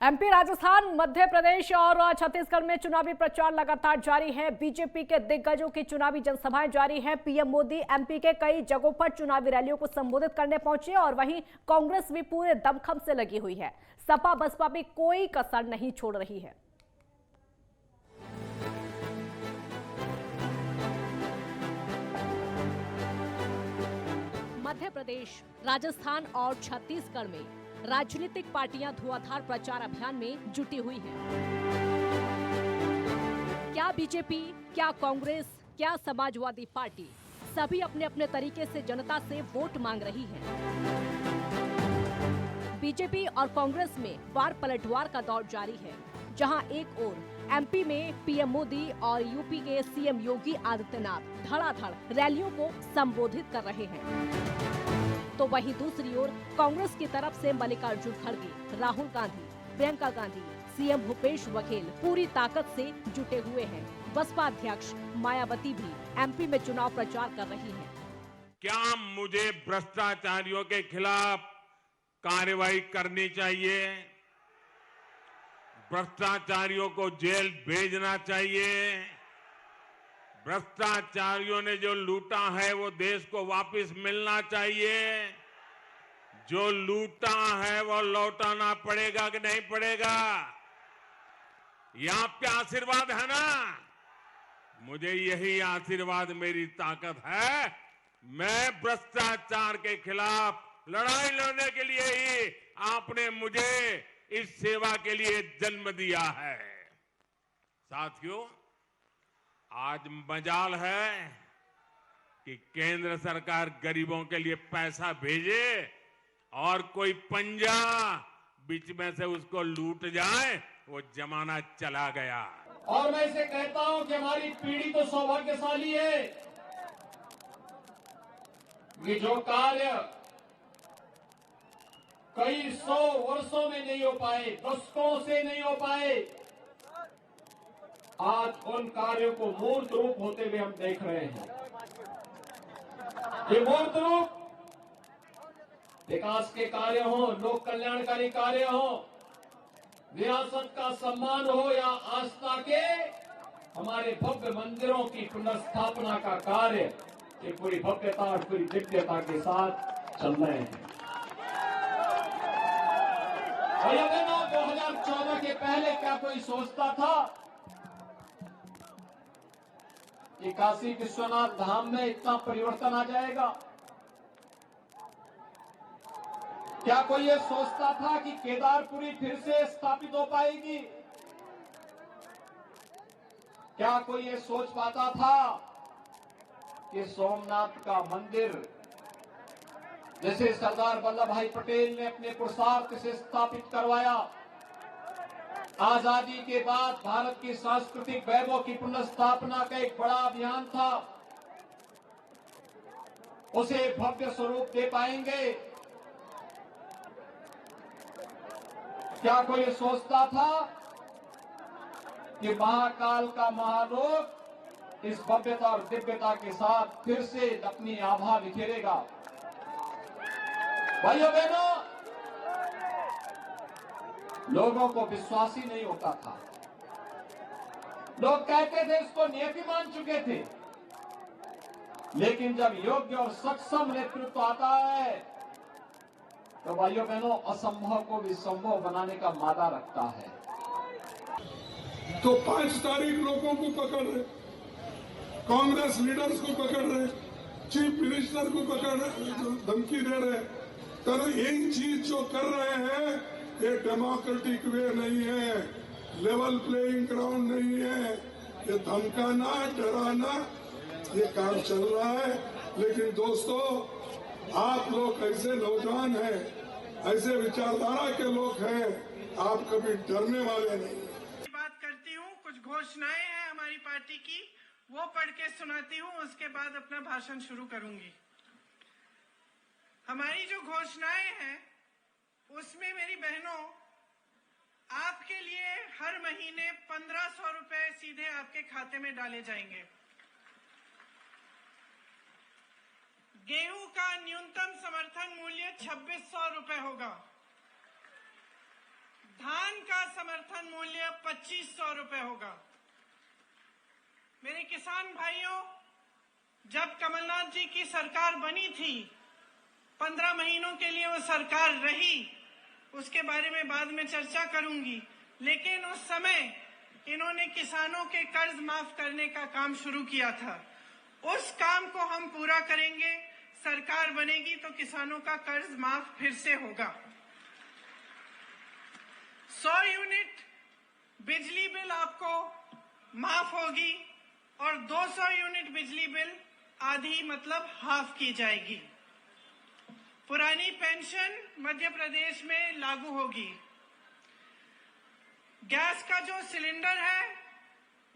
MP, Rajasthan, Madhya Pradesh और छत्तीसगढ़ में चुनावी प्रचार लगातार जारी है। बीजेपी के दिग्गजों की चुनावी जनसभाएं जारी हैं। पीएम मोदी एमपी के कई जगहों पर चुनावी रैलियों को संबोधित करने पहुंचे और वहीं कांग्रेस भी पूरे दमखम से लगी हुई है। सपा बसपा भी कोई कसर नहीं छोड़ रही है। मध्य प्रदेश, राजस्थान और छत्तीसगढ़ में राजनीतिक पार्टियां धुआंधार प्रचार अभियान में जुटी हुई हैं। क्या बीजेपी, क्या कांग्रेस, क्या समाजवादी पार्टी, सभी अपने अपने तरीके से जनता से वोट मांग रही हैं। बीजेपी और कांग्रेस में वार पलटवार का दौर जारी है, जहां एक ओर एमपी में पीएम मोदी और यूपी के सीएम योगी आदित्यनाथ धड़ाधड़ रैलियों को संबोधित कर रहे हैं, तो वहीं दूसरी ओर कांग्रेस की तरफ से मल्लिकार्जुन खड़गे, राहुल गांधी, प्रियंका गांधी, सीएम भूपेश बघेल पूरी ताकत से जुटे हुए हैं। बसपा अध्यक्ष मायावती भी एमपी में चुनाव प्रचार कर रही हैं। क्या मुझे भ्रष्टाचारियों के खिलाफ कार्रवाई करनी चाहिए? भ्रष्टाचारियों को जेल भेजना चाहिए? भ्रष्टाचारियों ने जो लूटा है वो देश को वापस मिलना चाहिए? जो लूटा है वो लौटाना पड़ेगा कि नहीं पड़ेगा? ये आपके आशीर्वाद है ना? मुझे यही आशीर्वाद मेरी ताकत है। मैं भ्रष्टाचार के खिलाफ लड़ाई लड़ने के लिए ही आपने मुझे इस सेवा के लिए जन्म दिया है। साथियों, आज मजाल है कि केंद्र सरकार गरीबों के लिए पैसा भेजे और कोई पंजा बीच में से उसको लूट जाए, वो जमाना चला गया। और मैं इसे कहता हूं कि हमारी पीढ़ी तो सौभाग्यशाली है कि जो कार्य कई सौ वर्षों में नहीं हो पाए, दशकों से नहीं हो पाए, आज उन कार्यों को मूर्त रूप होते हुए हम देख रहे हैं। ये मूर्त रूप विकास के कार्य हो, लोक कल्याणकारी कार्य हो, विरासत का सम्मान हो या आस्था के हमारे भव्य मंदिरों की पुनर्स्थापना का कार्य, ये पूरी भव्यता और पूरी दिव्यता के साथ चल रहे हैं। और यह 2014 के पहले क्या कोई सोचता था कि काशी विश्वनाथ धाम में इतना परिवर्तन आ जाएगा? क्या कोई ये सोचता था कि केदारपुरी फिर से स्थापित हो पाएगी? क्या कोई ये सोच पाता था कि सोमनाथ का मंदिर, जैसे सरदार वल्लभ भाई पटेल ने अपने पुरुषार्थ से स्थापित करवाया, आजादी के बाद भारत की सांस्कृतिक वैभव की पुनर्स्थापना का एक बड़ा अभियान था, उसे भव्य स्वरूप दे पाएंगे? क्या कोई सोचता था कि महाकाल का महालोक इस भव्यता और दिव्यता के साथ फिर से अपनी आभा बिखेरेगा? भाइयों बहनों, लोगों को विश्वास ही नहीं होता था। लोग कहते थे इसको नियति मान चुके थे, लेकिन जब योग्य और सक्षम नेतृत्व आता है तो भाइयों बहनों असंभव को भी संभव बनाने का मादा रखता है। तो 5 तारीख लोगों को पकड़ रहे, कांग्रेस लीडर्स को पकड़ रहे, चीफ मिनिस्टर को पकड़ रहे, धमकी दे रहे, तो यही चीज जो कर रहे हैं ये डेमोक्रेटिक वे नहीं है, लेवल प्लेइंग ग्राउंड नहीं है। ये धमकाना, डराना, ये काम चल रहा है। लेकिन दोस्तों, आप लोग ऐसे नौजवान हैं, ऐसे विचारधारा के लोग हैं, आप कभी डरने वाले नहीं। बात करती हूँ, कुछ घोषणाएं हैं हमारी पार्टी की, वो पढ़ के सुनाती हूँ, उसके बाद अपना भाषण शुरू करूंगी। हमारी जो घोषणाएं हैं उसमें मेरी बहनों, आपके लिए हर महीने 1500 रुपए सीधे आपके खाते में डाले जाएंगे। गेहूं का न्यूनतम समर्थन मूल्य 2600 रुपए होगा। धान का समर्थन मूल्य 2500 रुपए होगा। मेरे किसान भाइयों, जब कमलनाथ जी की सरकार बनी थी, 15 महीनों के लिए वो सरकार रही, उसके बारे में बाद में चर्चा करूंगी, लेकिन उस समय इन्होंने किसानों के कर्ज माफ करने का काम शुरू किया था। उस काम को हम पूरा करेंगे। सरकार बनेगी तो किसानों का कर्ज माफ फिर से होगा। 100 यूनिट बिजली बिल आपको माफ होगी और 200 यूनिट बिजली बिल आधी मतलब हाफ की जाएगी। पुरानी पेंशन मध्य प्रदेश में लागू होगी। गैस का जो सिलेंडर है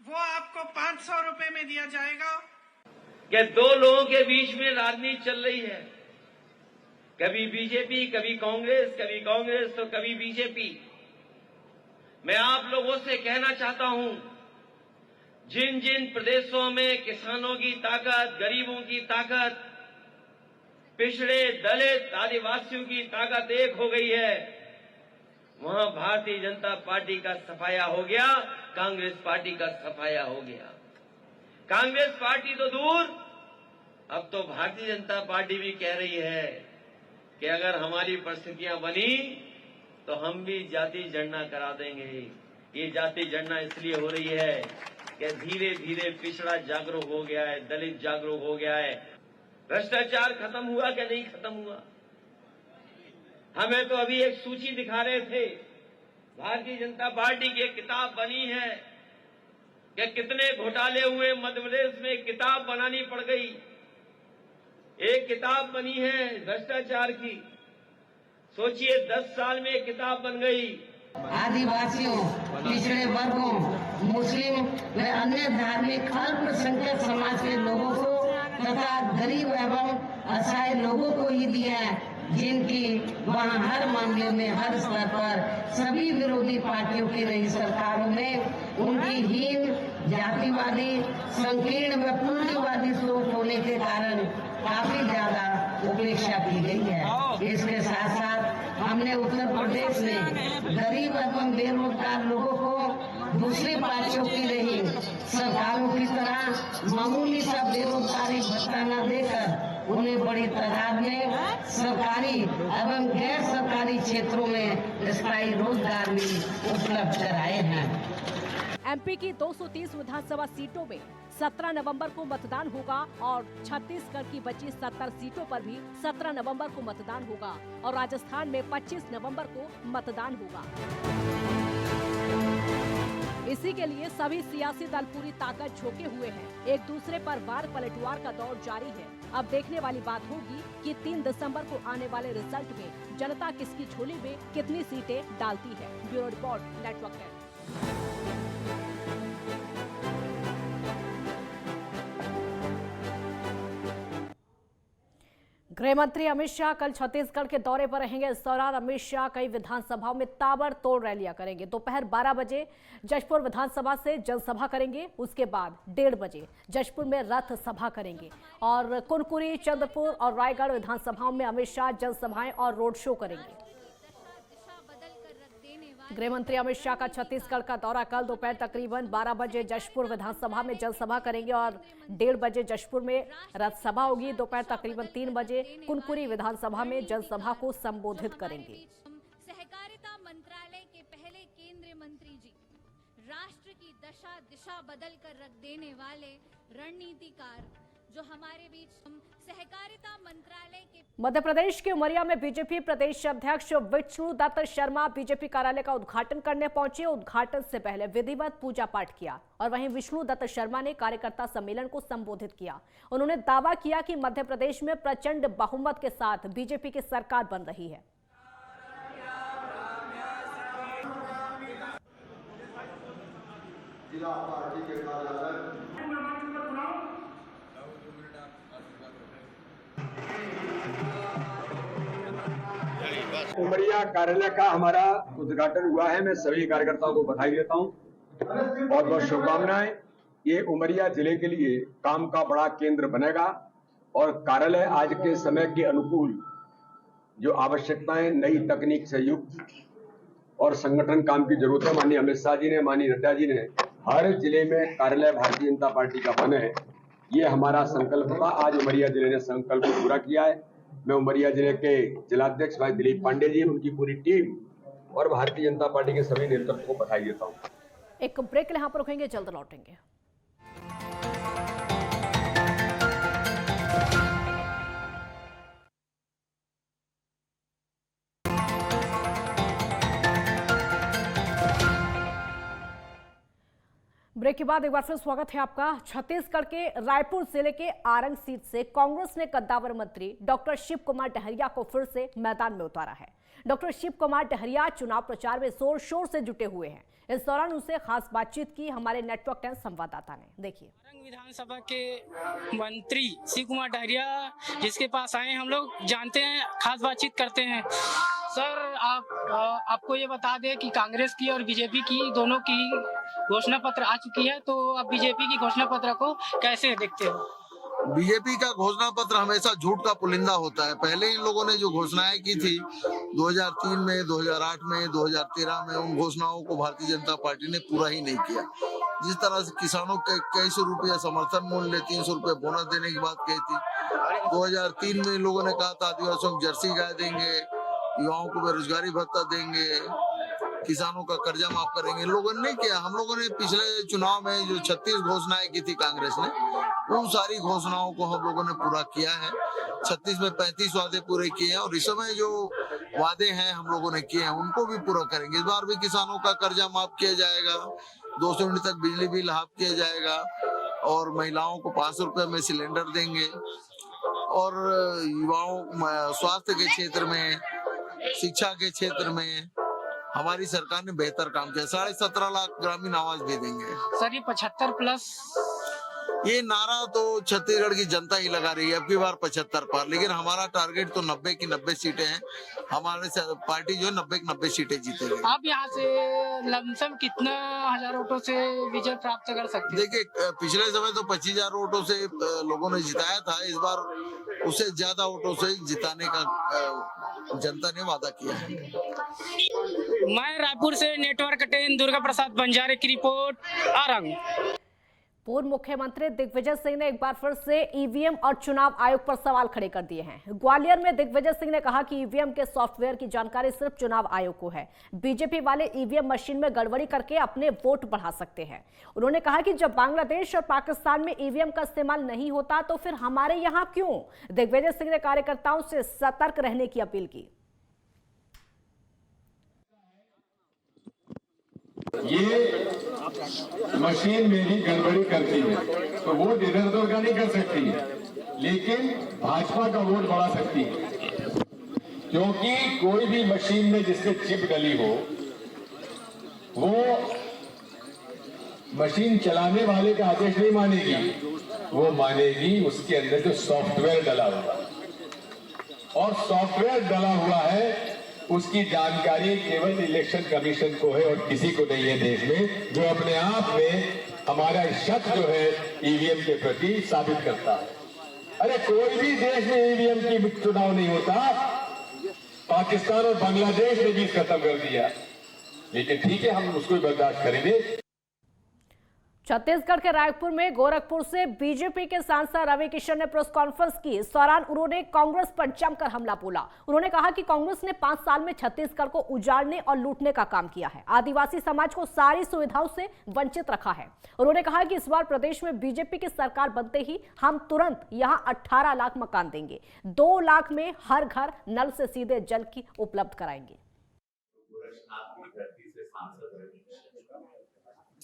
वो आपको 500 रुपए में दिया जाएगा। कि दो लोगों के बीच में राजनीति चल रही है, कभी बीजेपी, कभी कांग्रेस तो कभी बीजेपी। मैं आप लोगों से कहना चाहता हूं, जिन जिन प्रदेशों में किसानों की ताकत, गरीबों की ताकत, पिछड़े, दलित, आदिवासियों की ताकत एक हो गई है, वहां भारतीय जनता पार्टी का सफाया हो गया, कांग्रेस पार्टी का सफाया हो गया। कांग्रेस पार्टी तो दूर, अब तो भारतीय जनता पार्टी भी कह रही है कि अगर हमारी परिस्थितियां बनी तो हम भी जाति जनगणना करा देंगे। ये जाति जनगणना इसलिए हो रही है कि धीरे धीरे पिछड़ा जागरूक हो गया है, दलित जागरूक हो गया है। भ्रष्टाचार खत्म हुआ कि नहीं खत्म हुआ? हमें तो अभी एक सूची दिखा रहे थे, भारतीय जनता पार्टी की एक किताब बनी है कि कितने घोटाले हुए मध्य प्रदेश में, किताब बनानी पड़ गई। एक किताब बनी है भ्रष्टाचार की, सोचिए 10 साल में एक किताब बन गई। आदिवासियों, पिछड़े वर्गों, मुस्लिम व अन्य धार्मिक अल्पसंख्यक समाज के लोगों को तथा गरीब एवं असहाय लोगों को ही दिया है, जिनकी वहाँ हर मामले में, हर स्तर पर सभी विरोधी पार्टियों की रही सरकारों में उनकी हीन, जातिवादी, संकीर्ण व पूंजीवादी सोच होने के कारण काफी ज्यादा उपेक्षा की गई है। इसके साथ साथ हमने उत्तर प्रदेश में गरीब एवं बेरोजगार लोगों को दूसरी पार्टियों की रही सरकारों की तरह मामूली सा बेरोजगारी भत्ता न देकर उन्हें बड़ी तादाद में सरकारी एवं गैर सरकारी क्षेत्रों में स्थायी रोजगार भी उपलब्ध कराए हैं। एमपी की 230 विधानसभा सीटों में 17 नवंबर को मतदान होगा और छत्तीसगढ़ की बची 70 सीटों पर भी 17 नवंबर को मतदान होगा और राजस्थान में 25 नवंबर को मतदान होगा। इसी के लिए सभी सियासी दल पूरी ताकत झोंके हुए हैं। एक दूसरे पर वार पलटवार का दौर जारी है। अब देखने वाली बात होगी कि 3 दिसंबर को आने वाले रिजल्ट में जनता किसकी झोली में कितनी सीटें डालती है। ब्यूरो रिपोर्ट, नेटवर्क है। गृह मंत्री अमित शाह कल छत्तीसगढ़ के दौरे पर रहेंगे। इस दौरान अमित शाह कई विधानसभाओं में ताबड़तोड़ रैलियां करेंगे। दोपहर 12 बजे जशपुर विधानसभा से जनसभा करेंगे। उसके बाद 1:30 बजे जशपुर में रथ सभा करेंगे और कुनकुरी, चंद्रपुर और रायगढ़ विधानसभाओं में अमित शाह जनसभाएं और रोड शो करेंगे। गृह मंत्री अमित शाह का छत्तीसगढ़ का दौरा कल दोपहर तकरीबन 12 बजे जशपुर विधानसभा में जनसभा करेंगे और 1:30 बजे जशपुर में रथ सभा होगी। दोपहर तकरीबन 3 बजे कुनकुरी विधानसभा में जनसभा को संबोधित करेंगे। सहकारिता मंत्रालय के पहले केंद्रीय मंत्री जी, राष्ट्र की दशा दिशा बदल कर रख देने वाले रणनीतिकार जो हमारे बीच सहकारिता मंत्रालय के मध्य प्रदेश के उमरिया में बीजेपी प्रदेश अध्यक्ष विष्णु दत्त शर्मा बीजेपी कार्यालय का उद्घाटन करने पहुंचे। उद्घाटन से पहले विधिवत पूजा पाठ किया और वहीं विष्णु दत्त शर्मा ने कार्यकर्ता सम्मेलन को संबोधित किया। उन्होंने दावा किया कि मध्य प्रदेश में प्रचंड बहुमत के साथ बीजेपी की सरकार बन रही है। जिला पार्टी के कार्यालय उमरिया कार्यालय का हमारा उद्घाटन हुआ है। मैं सभी कार्यकर्ताओं को बधाई देता हूं, बहुत बहुत शुभकामनाएं। ये उमरिया जिले के लिए काम का बड़ा केंद्र बनेगा और कार्यालय आज के समय के अनुकूल जो आवश्यकताएं, नई तकनीक से युक्त और संगठन काम की जरूरत है। माननीय अमित शाह जी ने, माननीय नड्डा जी ने हर जिले में कार्यालय भारतीय जनता पार्टी का बने, ये हमारा संकल्प था। आज उमरिया जिले ने संकल्प पूरा किया है। मैं उमरिया जिले के जिलाध्यक्ष भाई दिलीप पांडे जी, उनकी पूरी टीम और भारतीय जनता पार्टी के सभी नेतृत्व को बधाई देता हूँ। एक ब्रेक यहाँ पर रुकेंगे, जल्द लौटेंगे। ब्रेक के बाद एक बार फिर स्वागत है आपका। छत्तीसगढ़ के रायपुर जिले के आरंग सीट से कांग्रेस ने कद्दावर मंत्री डॉक्टर शिव कुमार डहरिया को फिर से मैदान में उतारा है। डॉक्टर शिव कुमार डहरिया चुनाव प्रचार में जोर शोर से जुटे हुए हैं। इस दौरान उनसे खास बातचीत की हमारे नेटवर्क 10 संवाददाता ने। देखिए, आरंग विधानसभा के मंत्री शिव कुमार डहरिया जिसके पास आए हम लोग जानते हैं, खास बातचीत करते हैं। सर, आपको ये बता दें कि कांग्रेस की और बीजेपी की दोनों की घोषणा पत्र आ चुकी है, तो आप बीजेपी की घोषणा पत्र को कैसे देखते हो? बीजेपी का घोषणा पत्र हमेशा झूठ का पुलिंदा होता है। पहले इन लोगों ने जो घोषणाएं की थी 2003 में, 2008 में, 2013 में, उन घोषणाओं को भारतीय जनता पार्टी ने पूरा ही नहीं किया। जिस तरह से किसानों के कई सौ रुपया समर्थन मूल्य, 300 रुपये बोनस देने की बात कही थी। 2003 में इन लोगों ने कहा था आदिवासियों को जर्सी गाय देंगे, युवाओं को बेरोजगारी भत्ता देंगे, किसानों का कर्जा माफ करेंगे। इन लोगों ने नहीं किया। हम लोगों ने पिछले चुनाव में जो 36 घोषणाएं की थी कांग्रेस ने, उन सारी घोषणाओं को हम लोगों ने पूरा किया है। 36 में 35 वादे पूरे किए हैं और इस समय जो वादे हैं हम लोगों ने किए हैं उनको भी पूरा करेंगे। इस बार भी किसानों का कर्जा माफ किया जाएगा, 200 यूनिट तक बिजली बिल हाफ किया जाएगा और महिलाओं को 500 रुपए में सिलेंडर देंगे। और युवाओं, स्वास्थ्य के क्षेत्र में, शिक्षा के क्षेत्र में हमारी सरकार ने बेहतर काम किया। 17.5 लाख ग्रामीण आवास भी देंगे। सर, ये 75+, ये नारा तो छत्तीसगढ़ की जनता ही लगा रही है अब की बार 75 पर, लेकिन हमारा टारगेट तो 90 की 90 सीटें हैं। हमारे पार्टी जो है 90 की 90 सीटें जीतेगी। आप यहाँ से लमसम कितना हजार वोटों से विजय प्राप्त कर सकते हैं? देखिए, पिछले समय तो 25,000 वोटों से लोगों ने जिताया था। इस बार उससे ज्यादा वोटों से जिताने का जनता ने वादा किया है। मैं रायपुर से नेटवर्क 10 दुर्गा प्रसाद बंजारे की रिपोर्ट, आरंग। पूर्व मुख्यमंत्री दिग्विजय सिंह ने एक बार फिर से ईवीएम और चुनाव आयोग पर सवाल खड़े कर दिए हैं। ग्वालियर में दिग्विजय सिंह ने कहा कि ईवीएम के सॉफ्टवेयर की जानकारी सिर्फ चुनाव आयोग को है। बीजेपी वाले ईवीएम मशीन में गड़बड़ी करके अपने वोट बढ़ा सकते हैं। उन्होंने कहा कि जब बांग्लादेश और पाकिस्तान में ईवीएम का इस्तेमाल नहीं होता तो फिर हमारे यहाँ क्यों? दिग्विजय सिंह ने कार्यकर्ताओं से सतर्क रहने की अपील की। ये मशीन में ही गड़बड़ी करती है तो वोट इधर उधर का नहीं कर सकती है, लेकिन भाजपा का वोट बढ़ा सकती है। क्योंकि कोई भी मशीन में जिससे चिप डली हो, वो मशीन चलाने वाले का आदेश नहीं मानेगी, वो मानेगी उसके अंदर जो सॉफ्टवेयर डला हुआ है। और सॉफ्टवेयर डला हुआ है उसकी जानकारी केवल इलेक्शन कमीशन को है और किसी को नहीं है देश में, जो अपने आप में हमारा शक जो है ईवीएम के प्रति साबित करता है। अरे कोई भी देश में ईवीएम की चुनाव नहीं होता। पाकिस्तान और बांग्लादेश ने भी खत्म कर दिया, लेकिन ठीक है, हम उसको बर्दाश्त करेंगे। छत्तीसगढ़ के रायपुर में गोरखपुर से बीजेपी के सांसद रवि किशन ने प्रेस कॉन्फ्रेंस की। इस दौरान उन्होंने कांग्रेस पर जमकर हमला बोला। उन्होंने कहा कि कांग्रेस ने 5 साल में छत्तीसगढ़ को उजाड़ने और लूटने का काम किया है। आदिवासी समाज को सारी सुविधाओं से वंचित रखा है। उन्होंने कहा कि इस बार प्रदेश में बीजेपी की सरकार बनते ही हम तुरंत यहां 18 लाख मकान देंगे, 2 लाख में हर घर नल से सीधे जल की उपलब्ध कराएंगे।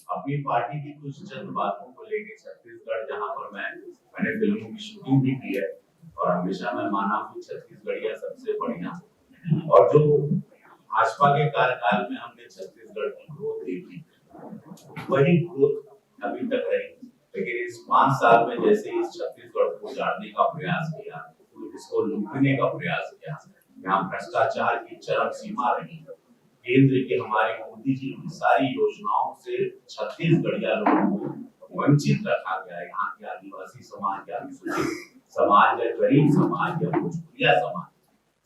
अपनी पार्टी की कुछ चंद बातों को लेकर छत्तीसगढ़, जहां पर मैंने फिल्मों की शूटिंग भी की है और हमेशा मैं माना हूँ छत्तीसगढ़िया सबसे बढ़िया। और जो भाजपा के कार्यकाल में हमने छत्तीसगढ़ की ग्रोथ देखी, वही ग्रोथ अभी तक रही। लेकिन इस 5 साल में जैसे इस छत्तीसगढ़ को उजाड़ने का प्रयास किया, इसको लूटने का प्रयास किया, यहाँ भ्रष्टाचार की चरम सीमा रही। केंद्र के हमारे मोदी जी की सारी योजनाओं से छत्तीसगढ़िया लोगों को वंचित रखा गया है। यहाँ के आदिवासी समाज या अनुसूचित समाज या गरीब समाज या भोजपुरिया समाज,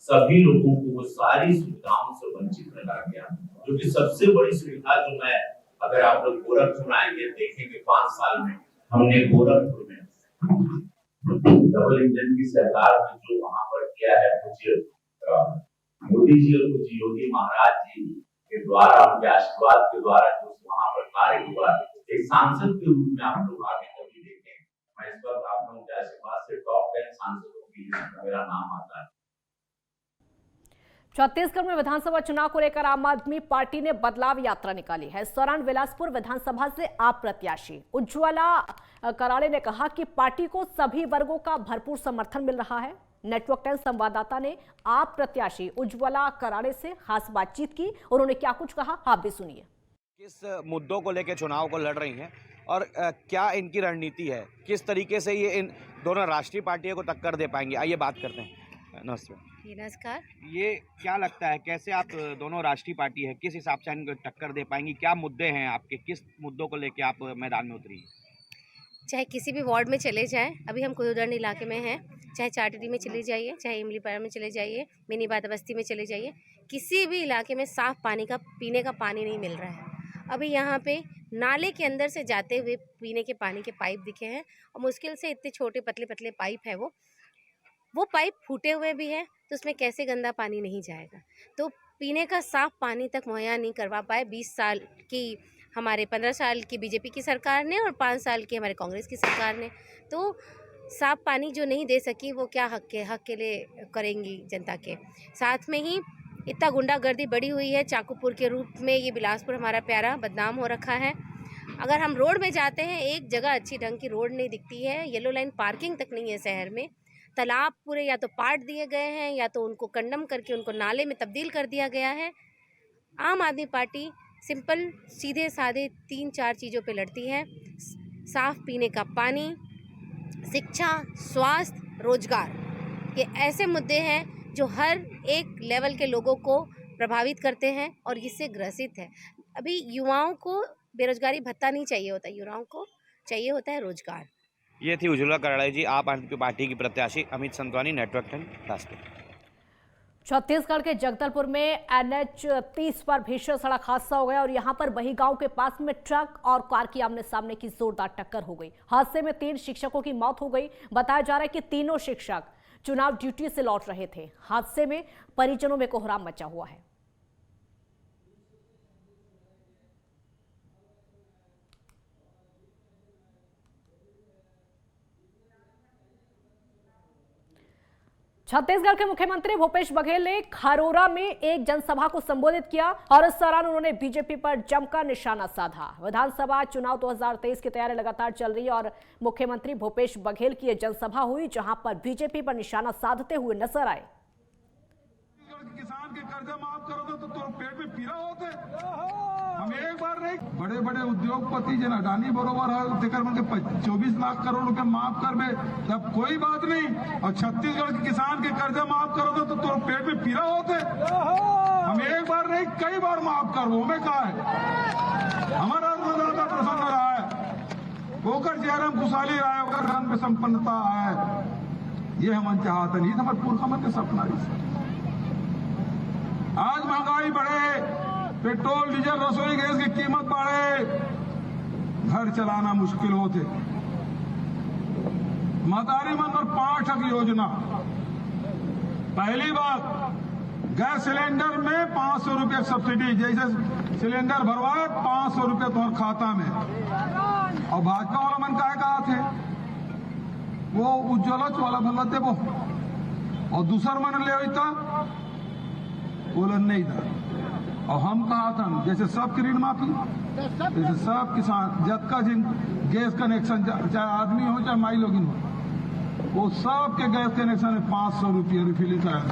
सभी लोगों को वो सारी सुविधाओं से वंचित रखा गया, क्योंकि सबसे बड़ी सुविधा जो मैं, अगर आप लोग गोरखपुर आएंगे देखेंगे 5 साल में हमने गोरखपुर में डबल इंजन की सरकार ने जो वहां पर किया है, मुझे मोदी जी और कुछ योगी महाराज जी के द्वारा, उनके आशीर्वाद के द्वारा जो वहां पर कार्य हुआ, एक सांसद के रूप में आप लोग आगे कभी देखें। मैं इस वक्त आप लोगों के आशीर्वाद से टॉप 10 सांसदों की लिस्ट में मेरा नाम आता है। छत्तीसगढ़ में विधानसभा चुनाव को लेकर आम आदमी पार्टी ने बदलाव यात्रा निकाली है। इस दौरान बिलासपुर विधानसभा से आप प्रत्याशी उज्ज्वला कराड़े ने कहा कि पार्टी को सभी वर्गों का भरपूर समर्थन मिल रहा है। नेटवर्क 10 संवाददाता ने आप प्रत्याशी उज्ज्वला कराड़े से खास बातचीत की। उन्होंने क्या कुछ कहा, आप भी सुनिए। किस मुद्दों को लेकर चुनाव को लड़ रही हैं और क्या इनकी रणनीति है, किस तरीके से ये इन दोनों राष्ट्रीय पार्टियों को टक्कर दे पाएंगे, आइए बात करते हैं। नमस्कार। ये क्या लगता है, कैसे आप दोनों राष्ट्रीय पार्टी है, किस हिसाब से इनको टक्कर दे पाएंगी, क्या मुद्दे हैं आपके, किस मुद्दों को लेकर आप मैदान में उतरी? चाहे किसी भी वार्ड में चले जाएं, अभी हम कुदरन इलाके में हैं, चाहे चाटीडी में चले जाइए, चाहे इमलीपाड़ा में चले जाइए, मिनी बादा बस्ती में चले जाइए, किसी भी इलाके में साफ पानी का, पीने का पानी नहीं मिल रहा है। अभी यहाँ पे नाले के अंदर से जाते हुए पीने के पानी के पाइप दिखे हैं और मुश्किल से इतने छोटे पतले पतले पाइप है, वो पाइप फूटे हुए भी हैं, तो उसमें कैसे गंदा पानी नहीं जाएगा। तो पीने का साफ पानी तक मुहैया नहीं करवा पाए 20 साल की हमारे 15 साल की बीजेपी की सरकार ने और 5 साल की हमारे कांग्रेस की सरकार ने। तो साफ पानी जो नहीं दे सकी वो क्या हक के लिए करेंगी जनता के। साथ में ही इतना गुंडागर्दी बढ़ी हुई है चाकूपुर के रूप में। ये बिलासपुर हमारा प्यारा बदनाम हो रखा है। अगर हम रोड में जाते हैं, एक जगह अच्छी ढंग की रोड नहीं दिखती है, येलो लाइन पार्किंग तक नहीं है शहर में। तालाब पूरे या तो पाट दिए गए हैं या तो उनको कंडम करके उनको नाले में तब्दील कर दिया गया है। आम आदमी पार्टी सिंपल सीधे साधे 3-4 चीज़ों पे लड़ती है। साफ पीने का पानी, शिक्षा, स्वास्थ्य, रोजगार, ये ऐसे मुद्दे हैं जो हर एक लेवल के लोगों को प्रभावित करते हैं और इससे ग्रसित है। अभी युवाओं को बेरोजगारी भत्ता नहीं चाहिए होता, युवाओं को चाहिए होता है रोजगार। ये थी उज्ज्वला कराड़े जी, आप आदमी पार्टी की प्रत्याशी। अमित संतवानी, नेटवर्क 10 बिलासपुर। छत्तीसगढ़ के जगदलपुर में NH 30 पर भीषण सड़क हादसा हो गया और यहां पर वही गांव के पास में ट्रक और कार की आमने सामने की जोरदार टक्कर हो गई। हादसे में 3 शिक्षकों की मौत हो गई। बताया जा रहा है कि तीनों शिक्षक चुनाव ड्यूटी से लौट रहे थे। हादसे में परिजनों में कोहराम मचा हुआ है। छत्तीसगढ़ के मुख्यमंत्री भूपेश बघेल ने खरोरा में एक जनसभा को संबोधित किया और इस दौरान उन्होंने बीजेपी पर जमकर निशाना साधा। विधानसभा चुनाव 2023 की तैयारी लगातार चल रही है और मुख्यमंत्री भूपेश बघेल की यह जनसभा हुई जहां पर बीजेपी पर निशाना साधते हुए नजर आए। किसान के कर्जा माफ करो तो पेट में पीरा होते। हम एक बार नहीं, बड़े बड़े उद्योगपति जन अडानी बरोबर है 24 लाख करोड़ रुपए माफ कर दे तब कोई बात नहीं, और छत्तीसगढ़ के किसान के कर्जा माफ करो तो पेट में पीरा होते। हम एक बार नहीं, कई बार माफ करो में कहा है। हमारा अन्नदाता प्रसन्न रहा है, होकर चेहरा में खुशहाली रहा है, होकर धन में संपन्नता है। ये हम चाहते नहीं, हमारे पुरखा मन के सपना। आज महंगाई बढ़े, पेट्रोल डीजल रसोई गैस की कीमत बढ़े, घर चलाना मुश्किल होते। महतारी मन पर 5 योजना। पहली बात, गैस सिलेंडर में 500 रुपये सब्सिडी, जैसे सिलेंडर भरवाए 500 रुपये तुम्हारे खाता में। और भाजपा वाला मन क्या कहा थे, वो उज्ज्वला वाला भला देवो, और दूसरा मन ले बोलन नहीं था। और हम कहा था जैसे सब ऋण माफी, जैसे सब किसान जतका जिन गैस कनेक्शन, चाहे आदमी हो चाहे माई लोगिन हो, वो सब के गैस कनेक्शन में 500 रुपये रिफिलिंग कराया।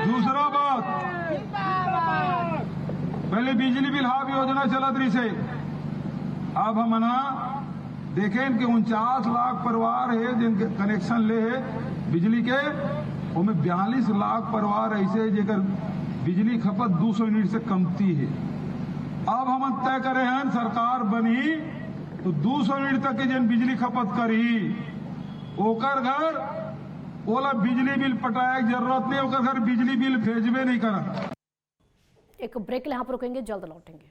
दूसरा बात, पहले बिजली बिल हाफ योजना चलत रही से, अब हम देखें कि 49 लाख परिवार है जिनके कनेक्शन ले है बिजली के, उनमें 42 लाख परिवार ऐसे जेकर बिजली खपत 200 यूनिट से कमती है। अब हम तय करे हैं सरकार बनी तो 200 यूनिट तक की जिन बिजली खपत करी ओकर घर बोला बिजली बिल पटाया जरूरत नहीं होकर घर बिजली बिल भेजबे नहीं करा। एक ब्रेक यहाँ पर रुकेंगे, जल्द लौटेंगे।